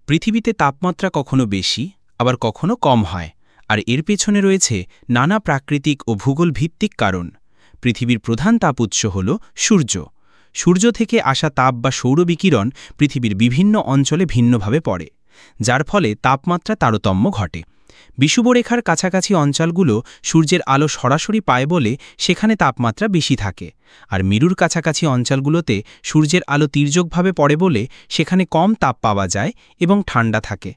পৃথিবীতে তাপমাত্রা কখনো বেশি আবার কখনো কম হয়, আর এর পেছনে রয়েছে নানা প্রাকৃতিক ও ভূগোল ভিত্তিক কারণ। পৃথিবীর প্রধান তাপ উৎস হল সূর্য। সূর্য থেকে আসা তাপ বা সৌরবিকিরণ পৃথিবীর বিভিন্ন অঞ্চলে ভিন্নভাবে পড়ে, যার ফলে তাপমাত্রা তারতম্য ঘটে। বিষুবরেখার কাছাকাছি অঞ্চলগুলো সূর্যের আলো সরাসরি পায় বলে সেখানে তাপমাত্রা বেশি থাকে, আর মেরুর কাছাকাছি অঞ্চলগুলোতে সূর্যের আলো তির্যকভাবে পড়ে বলে সেখানে কম তাপ পাওয়া যায় এবং ঠান্ডা থাকে।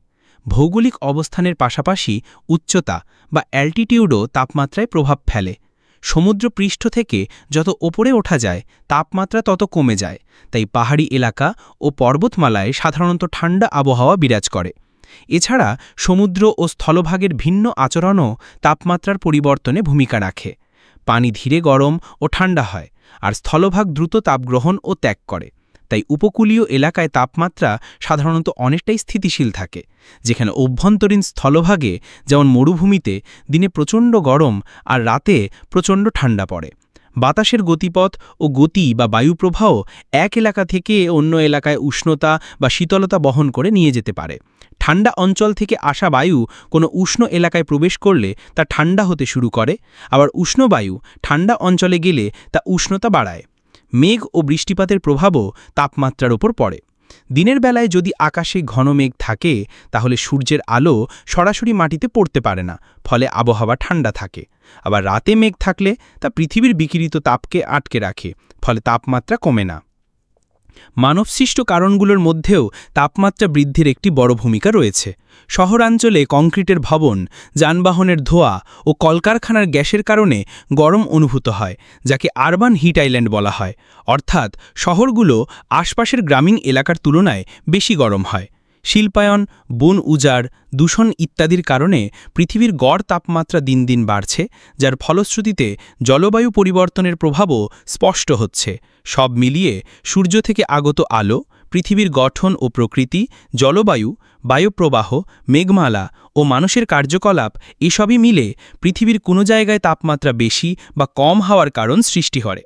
ভৌগোলিক অবস্থানের পাশাপাশি উচ্চতা বা অ্যাল্টিটিউডও তাপমাত্রায় প্রভাব ফেলে। সমুদ্র পৃষ্ঠ থেকে যত ওপরে ওঠা যায় তাপমাত্রা তত কমে যায়, তাই পাহাড়ি এলাকা ও পর্বতমালায় সাধারণত ঠান্ডা আবহাওয়া বিরাজ করে। এছাড়া সমুদ্র ও স্থলভাগের ভিন্ন আচরণও তাপমাত্রার পরিবর্তনে ভূমিকা রাখে। পানি ধীরে গরম ও ঠান্ডা হয়, আর স্থলভাগ দ্রুত তাপগ্রহণ ও ত্যাগ করে। তাই উপকূলীয় এলাকায় তাপমাত্রা সাধারণত অনেকটাই স্থিতিশীল থাকে, যেখানে অভ্যন্তরীণ স্থলভাগে যেমন মরুভূমিতে দিনে প্রচণ্ড গরম আর রাতে প্রচণ্ড ঠান্ডা পড়ে। বাতাসের গতিপথ ও গতি বা বায়ুপ্রবাহ এক এলাকা থেকে অন্য এলাকায় উষ্ণতা বা শীতলতা বহন করে নিয়ে যেতে পারে। ঠান্ডা অঞ্চল থেকে আসা বায়ু কোনো উষ্ণ এলাকায় প্রবেশ করলে তা ঠান্ডা হতে শুরু করে, আবার উষ্ণ বায়ু ঠান্ডা অঞ্চলে গেলে তা উষ্ণতা বাড়ায়। মেঘ ও বৃষ্টিপাতের প্রভাবও তাপমাত্রার ওপর পড়ে। দিনের বেলায় যদি আকাশে ঘন মেঘ থাকে, তাহলে সূর্যের আলো সরাসরি মাটিতে পড়তে পারে না, ফলে আবহাওয়া ঠান্ডা থাকে। আবার রাতে মেঘ থাকলে তা পৃথিবীর বিকিরিত তাপকে আটকে রাখে, ফলে তাপমাত্রা কমে না। মানবসৃষ্ট কারণগুলোর মধ্যেও তাপমাত্রা বৃদ্ধির একটি বড় ভূমিকা রয়েছে। শহরাঞ্চলে কংক্রিটের ভবন, যানবাহনের ধোঁয়া ও কলকারখানার গ্যাসের কারণে গরম অনুভূত হয়, যাকে আরবান হিট আইল্যান্ড বলা হয়। অর্থাৎ শহরগুলো আশপাশের গ্রামীণ এলাকার তুলনায় বেশি গরম হয়। শিল্পায়ন, বন উজাড়, দূষণ ইত্যাদির কারণে পৃথিবীর গড় তাপমাত্রা দিন দিন বাড়ছে, যার ফলশ্রুতিতে জলবায়ু পরিবর্তনের প্রভাবও স্পষ্ট হচ্ছে। সব মিলিয়ে সূর্য থেকে আগত আলো, পৃথিবীর গঠন ও প্রকৃতি, জলবায়ু, বায়ুপ্রবাহ, মেঘমালা ও মানুষের কার্যকলাপ এসবই মিলে পৃথিবীর কোনো জায়গায় তাপমাত্রা বেশি বা কম হওয়ার কারণ সৃষ্টি করে।